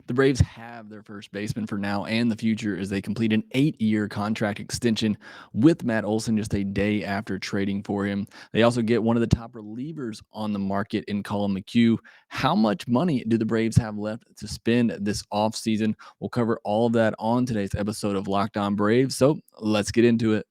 The Braves have their first baseman for now and the future as they complete an 8-year contract extension with Matt Olson just a day after trading for him. They also get one of the top relievers on the market in Collin McHugh. How much money do the Braves have left to spend this offseason? We'll cover all of that on today's episode of Lockedon Braves. So let's get into it.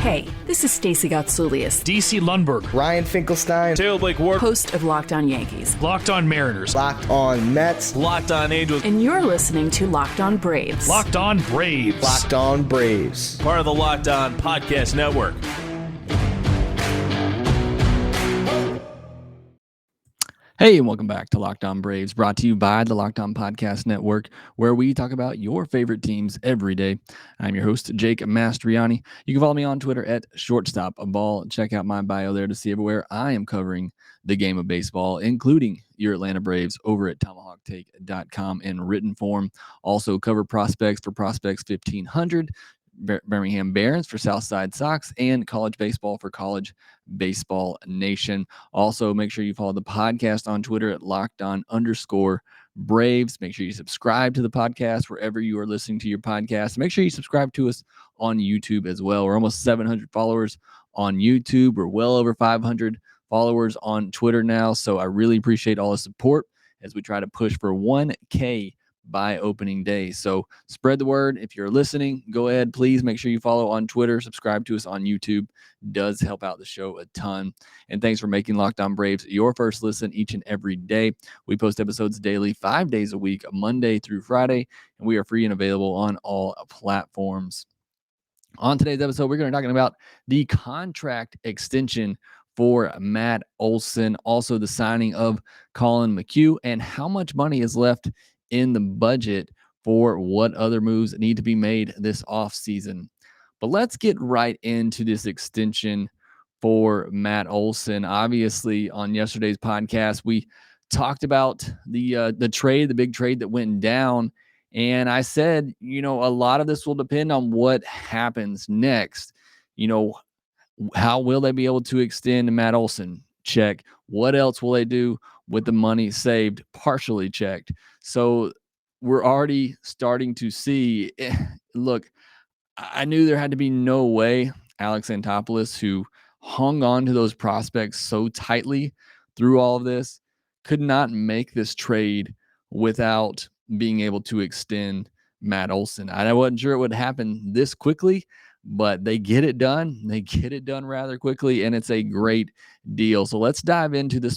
Hey, this is Stacey Gotsoulias, DC Lundberg, Ryan Finkelstein, Taylor Blake Ward, host of Locked On Yankees, Locked On Mariners, Locked On Mets, Locked On Angels, and you're listening to Locked On Braves. Locked On Braves, Locked On Braves, part of the Locked On Podcast Network. Hey, and welcome back to Locked On Braves, brought to you by the Locked On Podcast Network, where we talk about your favorite teams every day. I'm your host, Jake Mastroianni. You can follow me on Twitter at shortstopaball. Check out my bio there to see everywhere I am covering the game of baseball, including your Atlanta Braves over at tomahawktake.com in written form. Also cover prospects for Prospects 1500, Birmingham Barons for Southside Sox, and college baseball for College Baseball Nation. Also, make sure you follow the podcast on Twitter at LockedOn_Braves. Make sure you subscribe to the podcast wherever you are listening to your podcast. Make sure you subscribe to us on YouTube as well. We're almost 700 followers on YouTube. We're well over 500 followers on Twitter now. So I really appreciate all the support as we try to push for 1K by opening day. So spread the word. If you're listening, go ahead. Please make sure you follow on Twitter, subscribe to us on YouTube. Does help out the show a ton. And thanks for making Locked On Braves your first listen each and every day. We post episodes daily, 5 days a week, Monday through Friday, and we are free and available on all platforms. On today's episode, we're going to be talking about the contract extension for Matt Olson, also the signing of Collin McHugh, and how much money is left in the budget for what other moves need to be made this offseason. But let's get right into this extension for Matt Olson. Obviously, on yesterday's podcast, we talked about the trade, the big trade that went down. And I said, a lot of this will depend on what happens next. How will they be able to extend Matt Olson? Check. What else will they do with the money saved? Partially checked. So we're already starting to see, look, I knew there had to be no way Alex Antopoulos, who hung on to those prospects so tightly through all of this, could not make this trade without being able to extend Matt Olson. I wasn't sure it would happen this quickly, but they get it done. They get it done rather quickly, and it's a great deal. So let's dive into the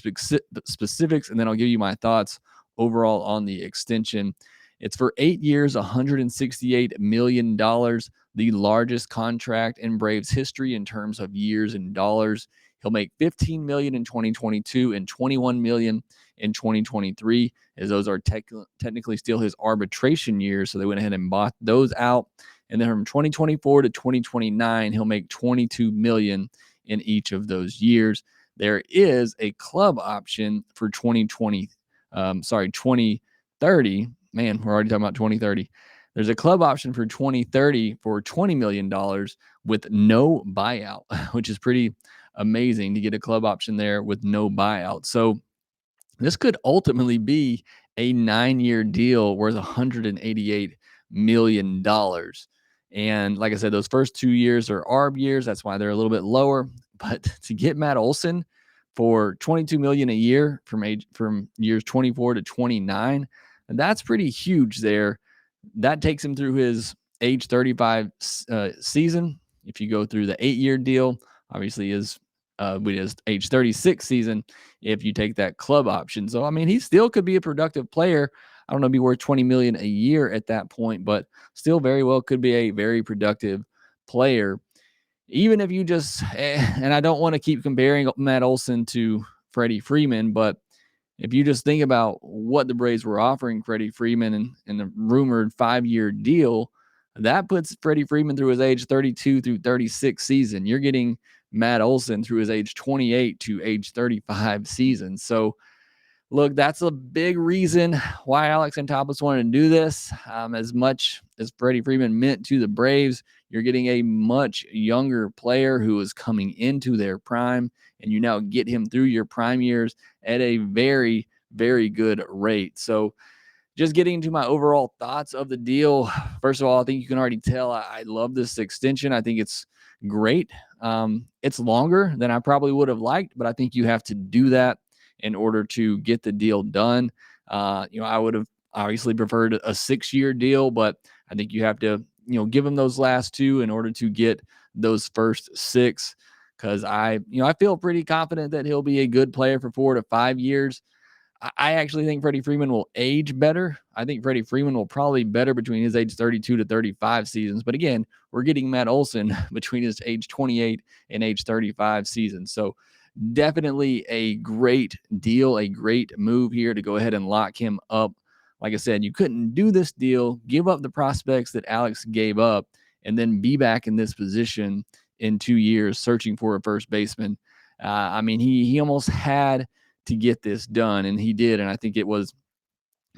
specifics, and then I'll give you my thoughts overall on the extension. It's for 8 years, $168 million, the largest contract in Braves history in terms of years and dollars. He'll make $15 million in 2022 and $21 million in 2023, as those are technically still his arbitration years. So they went ahead and bought those out. And then from 2024 to 2029, he'll make $22 million in each of those years. There is a club option for 2030. Man, we're already talking about 2030. There's a club option for 2030 for $20 million with no buyout, which is pretty amazing to get a club option there with no buyout. So this could ultimately be a 9-year deal worth $188 million. And like I said, those first 2 years are ARB years. That's why they're a little bit lower. But to get Matt Olson for $22 million a year from years 24 to 29, that's pretty huge there. That takes him through his age 35 season. If you go through the 8-year deal, obviously is with his age 36 season if you take that club option. So, I mean, he still could be a productive player. I don't know, be worth $20 million a year at that point, but still very well could be a very productive player. Even if you just, and I don't want to keep comparing Matt Olson to Freddie Freeman, but if you just think about what the Braves were offering Freddie Freeman in the rumored 5-year deal, that puts Freddie Freeman through his age 32 through 36 season. You're getting Matt Olson through his age 28 to age 35 season. So Look, that's a big reason why Alex Anthopoulos wanted to do this. As much as Freddie Freeman meant to the Braves, you're getting a much younger player who is coming into their prime, and you now get him through your prime years at a very, very good rate. So just getting into my overall thoughts of the deal. First of all, I think you can already tell I love this extension. I think it's great. It's longer than I probably would have liked, but I think you have to do that in order to get the deal done. I would have obviously preferred a 6-year deal, but I think you have to, give him those last 2 in order to get those first 6. Because I feel pretty confident that he'll be a good player for 4 to 5 years. I actually think Freddie Freeman will age better. I think Freddie Freeman will probably be better between his age 32 to 35 seasons. But again, we're getting Matt Olson between his age 28 and age 35 seasons. So definitely a great deal, a great move here to go ahead and lock him up. Like I said, you couldn't do this deal, give up the prospects that Alex gave up, and then be back in this position in 2 years searching for a first baseman. He almost had to get this done, and he did. And I think it was,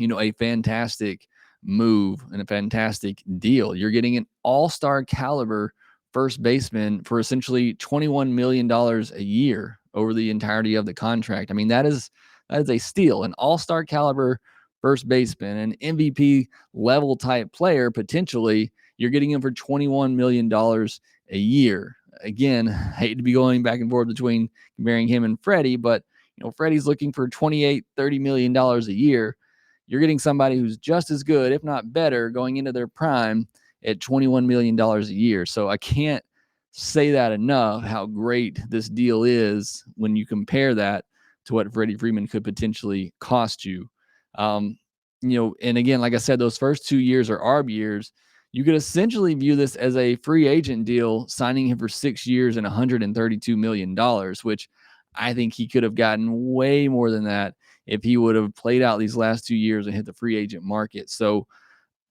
a fantastic move and a fantastic deal. You're getting an all-star caliber first baseman for essentially $21 million a year over the entirety of the contract. I mean, that is a steal. An all-star caliber first baseman, an MVP level type player, potentially, you're getting him for $21 million a year. Again, I hate to be going back and forth between comparing him and Freddie, but Freddie's looking for $28-30 million a year. You're getting somebody who's just as good, if not better, going into their prime at $21 million a year. So I can't say that enough, how great this deal is when you compare that to what Freddie Freeman could potentially cost you. And again, like I said, those first 2 years are ARB years. You could essentially view this as a free agent deal, signing him for 6 years and $132 million, which I think he could have gotten way more than that if he would have played out these last 2 years and hit the free agent market. So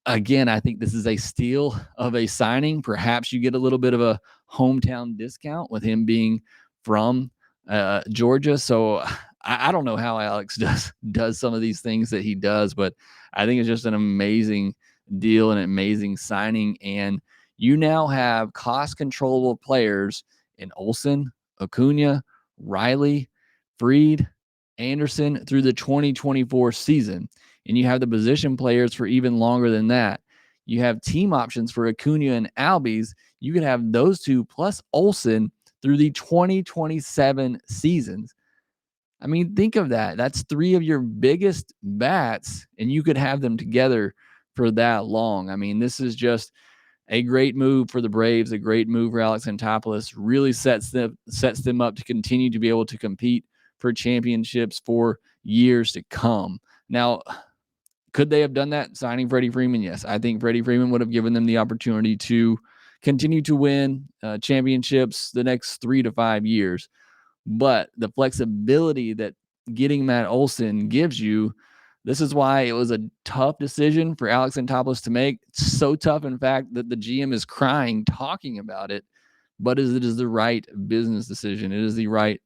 again, I think this is a steal of a signing. Perhaps you get a little bit of a hometown discount with him being from Georgia. So I don't know how Alex does some of these things that he does, but I think it's just an amazing deal, an amazing signing. And you now have cost controllable players in Olson, Acuna, Riley, Fried, Anderson through the 2024 season. And you have the position players for even longer than that. You have team options for Acuna and Albies. You could have those two plus Olson through the 2027 seasons. I mean, think of that. That's 3 of your biggest bats, and you could have them together for that long. I mean, this is just a great move for the Braves, a great move for Alex Anthopoulos. Really sets them up to continue to be able to compete for championships for years to come. Now, could they have done that signing Freddie Freeman? Yes. I think Freddie Freeman would have given them the opportunity to continue to win championships the next 3 to 5 years. But the flexibility that getting Matt Olson gives you, this is why it was a tough decision for Alex Anthopoulos to make. It's so tough, in fact, that the GM is crying talking about it. But it is the right business decision. It is the right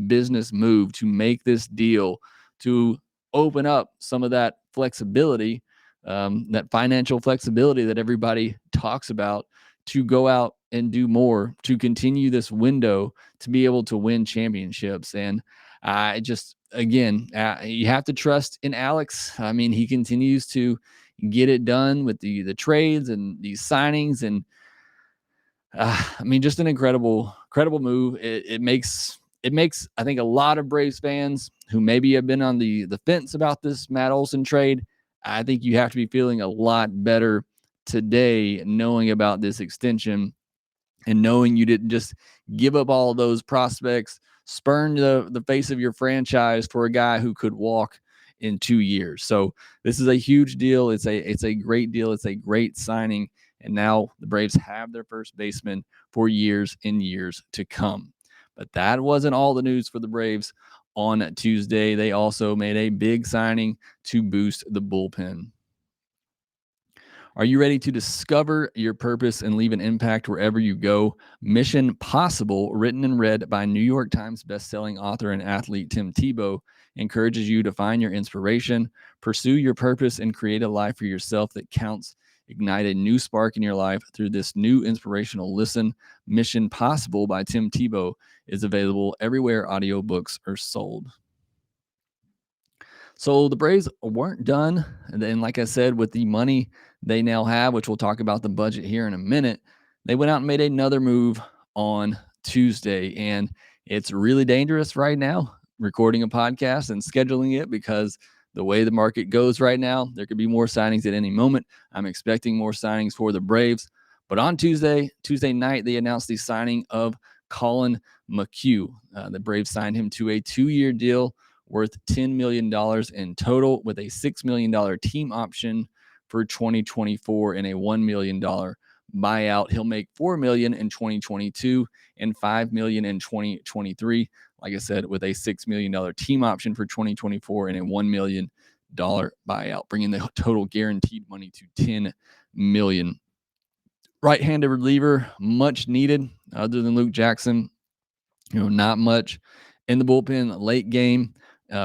business move to make this deal, to open up some of that flexibility, that financial flexibility that everybody talks about, to go out and do more, to continue this window to be able to win championships. And you have to trust in Alex. I mean, he continues to get it done with the trades and these signings. And just an incredible move. It makes, I think, a lot of Braves fans who maybe have been on the fence about this Matt Olson trade, I think you have to be feeling a lot better today knowing about this extension and knowing you didn't just give up all of those prospects, spurn the face of your franchise for a guy who could walk in 2 years. So this is a huge deal. It's a great deal. It's a great signing. And now the Braves have their first baseman for years and years to come. But that wasn't all the news for the Braves on Tuesday. They also made a big signing to boost the bullpen. Are you ready to discover your purpose and leave an impact wherever you go? Mission Possible, written and read by New York Times bestselling author and athlete Tim Tebow, encourages you to find your inspiration, pursue your purpose, and create a life for yourself that counts. Ignite a new spark in your life through this new inspirational listen. Mission Possible by Tim Tebow is available everywhere audiobooks are sold. So the Braves weren't done. And then, like I said, with the money they now have, which we'll talk about the budget here in a minute, they went out and made another move on Tuesday. And it's really dangerous right now, recording a podcast and scheduling it, because the way the market goes right now, there could be more signings at any moment. I'm expecting more signings for the Braves. But on Tuesday night, they announced the signing of Collin McHugh. The Braves signed him to a 2-year deal worth $10 million in total, with a $6 million team option for 2024 and a $1 million buyout. He'll make $4 million in 2022 and $5 million in 2023. Like I said, with a $6 million team option for 2024 and a $1 million buyout, bringing the total guaranteed money to $10 million. Right-handed reliever, much needed. Other than Luke Jackson, not much in the bullpen. Late game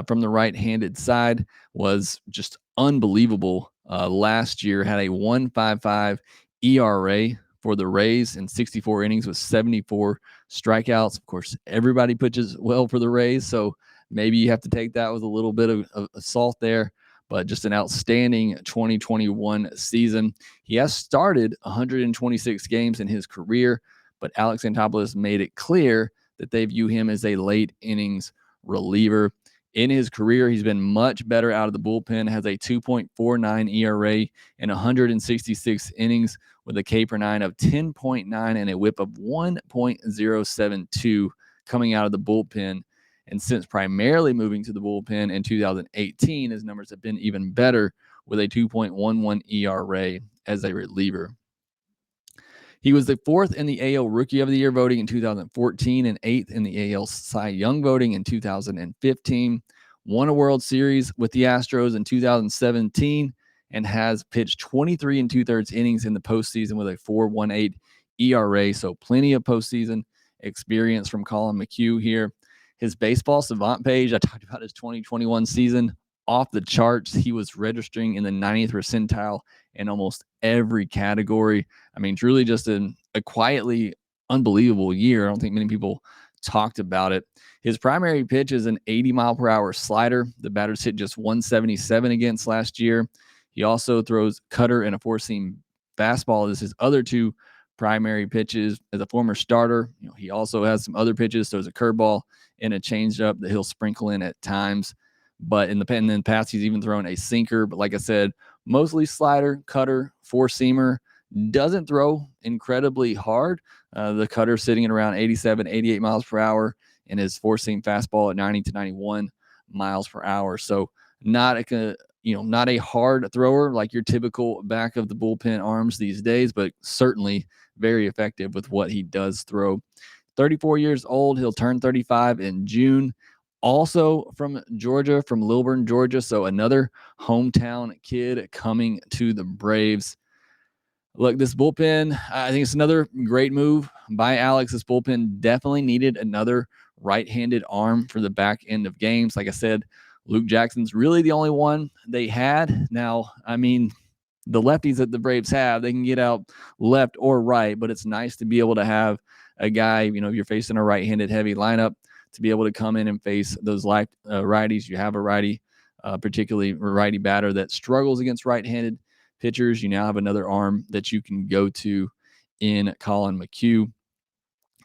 from the right-handed side was just unbelievable. Last year had a 1.55 ERA for the Rays in 64 innings with 74 strikeouts. Of course, everybody pitches well for the Rays, so maybe you have to take that with a little bit of salt there. But just an outstanding 2021 season. He has started 126 games in his career, but Alex Anthopoulos made it clear that they view him as a late innings reliever. In his career, he's been much better out of the bullpen, has a 2.49 ERA in 166 innings with a K per 9 of 10.9 and a whip of 1.072 coming out of the bullpen. And since primarily moving to the bullpen in 2018, his numbers have been even better, with a 2.11 ERA as a reliever. He was the 4th in the AL Rookie of the Year voting in 2014 and 8th in the AL Cy Young voting in 2015. Won a World Series with the Astros in 2017 and has pitched 23 2/3 innings in the postseason with a 4.18 ERA. So plenty of postseason experience from Collin McHugh here. His baseball savant page, I talked about his 2021 season, off the charts. He was registering in the 90th percentile in almost every category. I mean, truly just a quietly unbelievable year. I don't think many people talked about it. His primary pitch is an 80-mile-per-hour slider. The batters hit just 177 against last year. He also throws cutter and a four-seam fastball. This is his other two primary pitches. As a former starter, he also has some other pitches. So there's a curveball and a changeup that he'll sprinkle in at times. But in the past, he's even thrown a sinker. But like I said, mostly slider, cutter, four-seamer. Doesn't throw incredibly hard. The cutter sitting at around 87, 88 miles per hour, and his four-seam fastball at 90 to 91 miles per hour. So not a hard thrower like your typical back of the bullpen arms these days, but certainly very effective with what he does throw. 34 years old. He'll turn 35 in June. Also from Georgia, from Lilburn, Georgia. So another hometown kid coming to the Braves. Look, this bullpen, I think it's another great move by Alex. This bullpen definitely needed another right-handed arm for the back end of games. Like I said, Luke Jackson's really the only one they had. Now, I mean, the lefties that the Braves have, they can get out left or right, but it's nice to be able to have a guy, if you're facing a right-handed heavy lineup, to be able to come in and face those righties. You have a righty, particularly a righty batter that struggles against right-handed pitchers. You now have another arm that you can go to in Collin McHugh.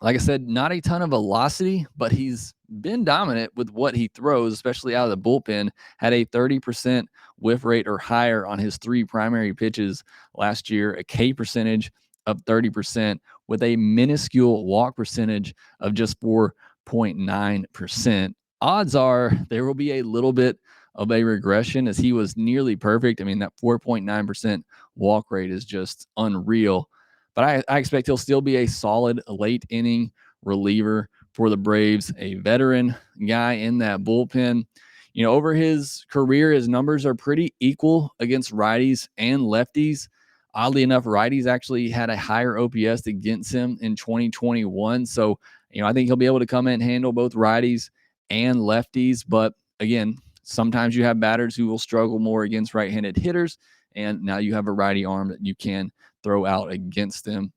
Like I said, not a ton of velocity, but he's been dominant with what he throws, especially out of the bullpen. Had a 30% whiff rate or higher on his 3 primary pitches last year, a K percentage of 30%, with a minuscule walk percentage of just 4.9%. Odds are there will be a little bit of a regression, as he was nearly perfect. I mean, that 4.9% walk rate is just unreal. But I expect he'll still be a solid late inning reliever for the Braves, a veteran guy in that bullpen. Over his career, his numbers are pretty equal against righties and lefties. Oddly enough, righties actually had a higher OPS against him in 2021. So, I think he'll be able to come in and handle both righties and lefties. But again, sometimes you have batters who will struggle more against right-handed hitters, and now you have a righty arm that you can throw out against them.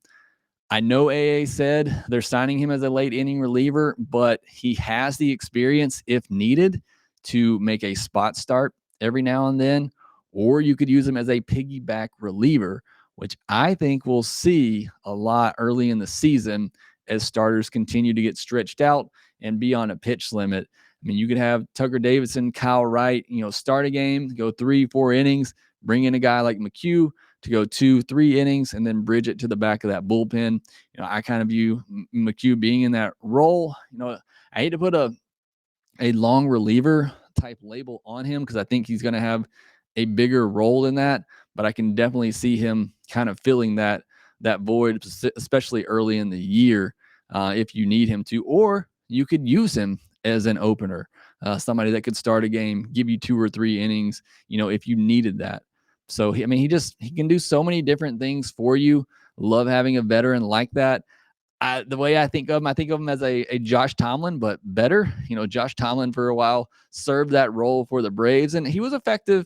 I know AA said they're signing him as a late inning reliever, but he has the experience, if needed, to make a spot start every now and then, or you could use him as a piggyback reliever, which I think we'll see a lot early in the season as starters continue to get stretched out and be on a pitch limit. I mean, you could have Tucker Davidson, Kyle Wright, start a game, go 3-4 innings, bring in a guy like McHugh to go 2-3 innings and then bridge it to the back of that bullpen. I kind of view McHugh being in that role. I hate to put a long reliever type label on him because I think he's going to have a bigger role in that, but I can definitely see him kind of filling that void, especially early in the year, if you need him to, or you could use him as an opener, somebody that could start a game, give you 2 or 3 innings, if you needed that. So, he can do so many different things for you. Love having a veteran like that. The way I think of him as a Josh Tomlin, but better. Josh Tomlin for a while served that role for the Braves, and he was effective,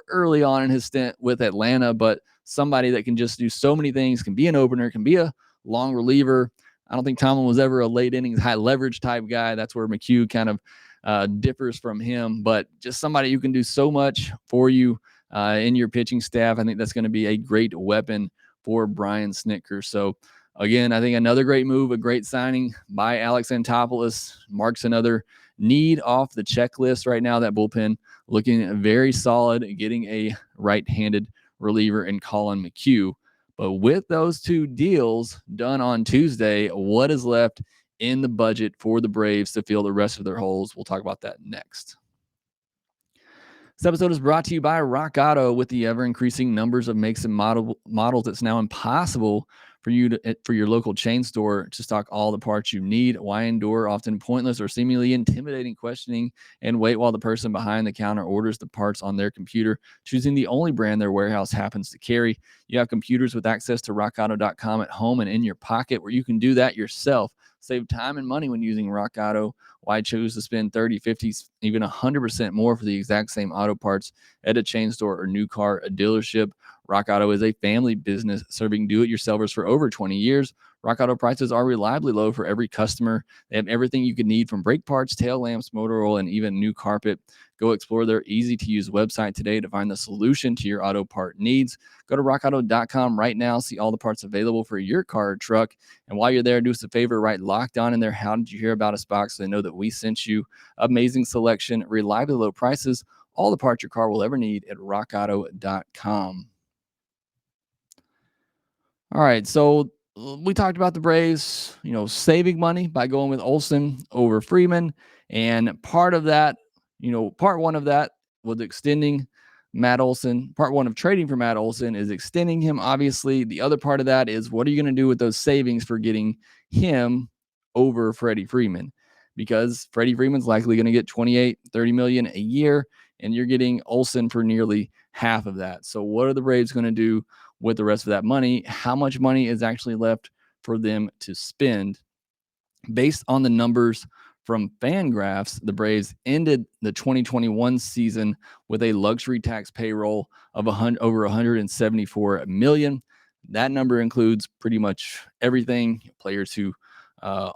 early on in his stint with Atlanta, but somebody that can just do so many things, can be an opener, can be a long reliever. I don't think Tomlin was ever a late innings, high leverage type guy. That's where McHugh kind of differs from him, but just somebody who can do so much for you in your pitching staff. I think that's going to be a great weapon for Brian Snitker. So again, I think another great move, a great signing by Alex Anthopoulos, marks another need off the checklist right now. That bullpen looking very solid, getting a right-handed reliever in Collin McHugh. But with those 2 deals done on Tuesday, what is left in the budget for the Braves to fill the rest of their holes? We'll talk about that next. This episode is brought to you by Rock Auto. With the ever-increasing numbers of makes and models, it's now impossible for your local chain store to stock all the parts you need. Why endure often pointless or seemingly intimidating questioning and wait while the person behind the counter orders the parts on their computer, choosing the only brand their warehouse happens to carry? You have computers with access to rockauto.com at home and in your pocket, where you can do that yourself. Save time and money when using Rock Auto. Why choose to spend 30, 50, even 100% more for the exact same auto parts at a chain store or new car, a dealership? Rock Auto is a family business serving do-it-yourselfers for over 20 years. Rock Auto prices are reliably low for every customer. They have everything you could need, from brake parts, tail lamps, motor oil, and even new carpet. Go explore their easy-to-use website today to find the solution to your auto part needs. Go to rockauto.com right now. See all the parts available for your car or truck. And while you're there, do us a favor, write Locked On in there. How did you hear about us box, so they know that we sent you. Amazing selection, reliably low prices, all the parts your car will ever need at rockauto.com. All right, so we talked about the Braves, saving money by going with Olson over Freeman. And part of that, part one of that was extending Matt Olson. Part one of trading for Matt Olson is extending him. Obviously, the other part of that is, what are you going to do with those savings for getting him over Freddie Freeman? Because Freddie Freeman's likely going to get $28-30 million a year, and you're getting Olson for nearly half of that. So what are the Braves going to do with the rest of that money? How much money is actually left for them to spend? Based on the numbers from Fangraphs, the Braves ended the 2021 season with a luxury tax payroll of over $174 million. That number includes pretty much everything, players who are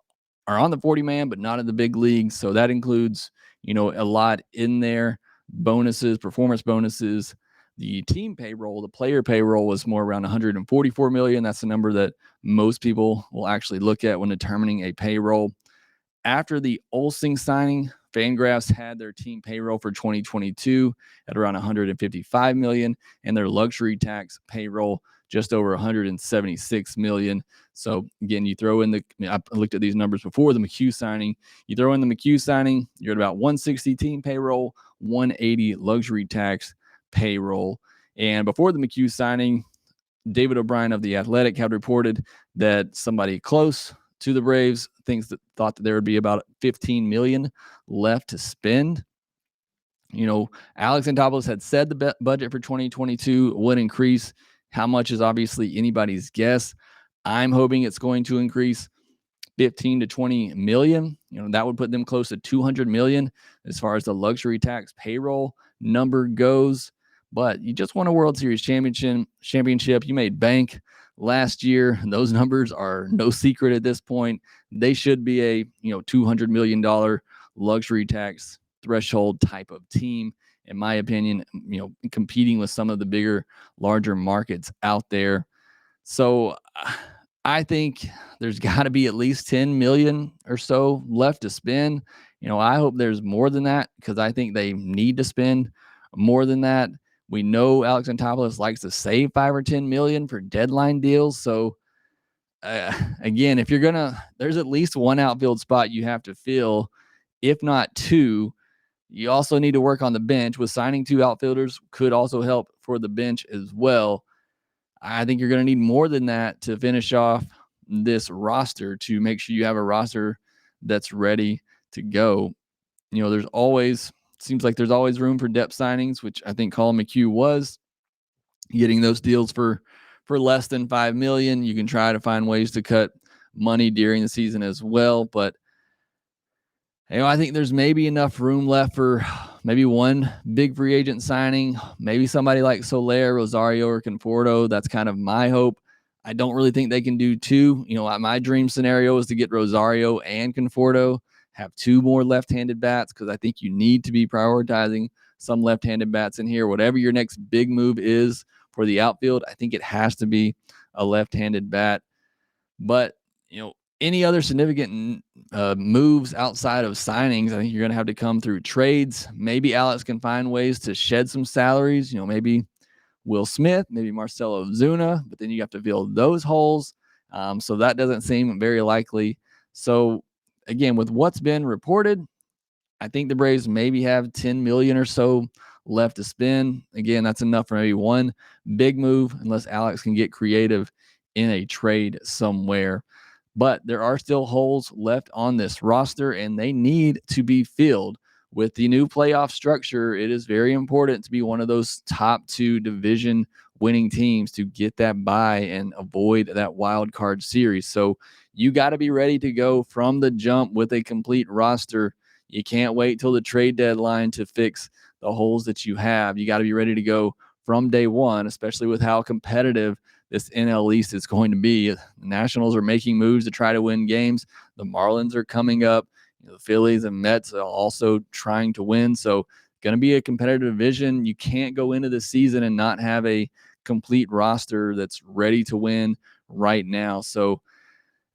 on the 40-man but not in the big leagues. So that includes, a lot in there. Bonuses, performance bonuses. The team payroll, the player payroll, was more around $144 million. That's the number that most people will actually look at when determining a payroll. After the Olson signing, Fangraphs had their team payroll for 2022 at around $155 million, and their luxury tax payroll just over $176 million. So again, you throw in I looked at these numbers before the McHugh signing. You throw in the McHugh signing, you're at about 160 team payroll, 180 luxury tax payroll. And before the McHugh signing, David O'Brien of The Athletic had reported that somebody close to the Braves thought that there would be about $15 million left to spend. Alex Anthopoulos had said the budget for 2022 would increase. How much is obviously anybody's guess. I'm hoping it's going to increase 15 to 20 million. That would put them close to 200 million as far as the luxury tax payroll number goes. But you just won a World Series championship. You made bank last year. Those numbers are no secret at this point. They should be a $200 million luxury tax threshold type of team, in my opinion, competing with some of the bigger, larger markets out there. So I think there's got to be at least 10 million or so left to spend. I hope there's more than that because I think they need to spend more than that. We know Alex Anthopoulos likes to save 5 or 10 million for deadline deals. So again, if there's at least one outfield spot you have to fill, if not two. You also need to work on the bench. With signing 2 outfielders could also help for the bench as well. I think you're going to need more than that to finish off this roster to make sure you have a roster that's ready to go. Seems like there's always room for depth signings, which I think Collin McHugh was getting those deals for less than $5 million. You can try to find ways to cut money during the season as well, but I think there's maybe enough room left for maybe one big free agent signing, maybe somebody like Soler, Rosario, or Conforto. That's kind of my hope. I don't really think they can do 2. My dream scenario is to get Rosario and Conforto, have 2 more left-handed bats, because I think you need to be prioritizing some left-handed bats in here. Whatever your next big move is for the outfield, I think it has to be a left-handed bat. But, any other significant moves outside of signings, I think you're going to have to come through trades. Maybe Alex can find ways to shed some salaries, maybe Will Smith, maybe Marcelo Ozuna, but then you have to fill those holes. So that doesn't seem very likely. So again, with what's been reported, I think the Braves maybe have 10 million or so left to spend. Again, that's enough for maybe one big move, unless Alex can get creative in a trade somewhere. But there are still holes left on this roster, and they need to be filled. With the new playoff structure, it is very important to be one of those top 2 division winning teams to get that bye and avoid that wild card series. So you got to be ready to go from the jump with a complete roster. You can't wait till the trade deadline to fix the holes that you have. You got to be ready to go from day one, especially with how competitive this NL East is going to be. The Nationals are making moves to try to win games. The Marlins are coming up. The Phillies and Mets are also trying to win. So going to be a competitive division. You can't go into the season and not have a complete roster that's ready to win right now. So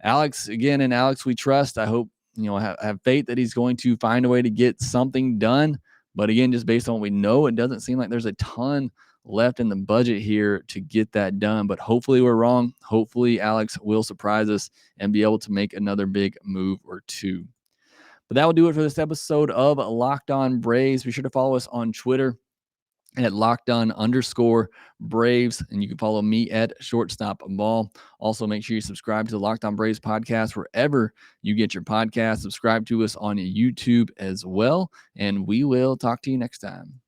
Alex, again, and Alex we trust. I hope, have faith that he's going to find a way to get something done. But again, just based on what we know, it doesn't seem like there's a ton left in the budget here to get that done. But hopefully we're wrong. Hopefully Alex will surprise us and be able to make another big move or 2. But that will do it for this episode of Locked On Braves. Be sure to follow us on Twitter at LockedOn_Braves, and you can follow me at Shortstop Ball. Also, make sure you subscribe to the Locked On Braves podcast wherever you get your podcast. Subscribe to us on YouTube as well, and we will talk to you next time.